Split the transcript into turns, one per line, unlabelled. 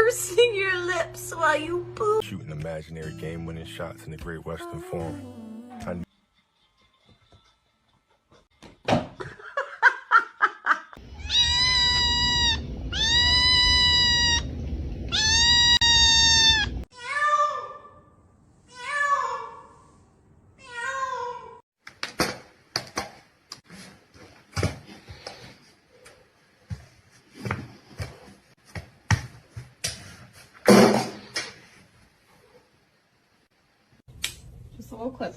pursing your lips while you poop.
Shooting imaginary game-winning shots in the Great Western Forum.
Just a little clip.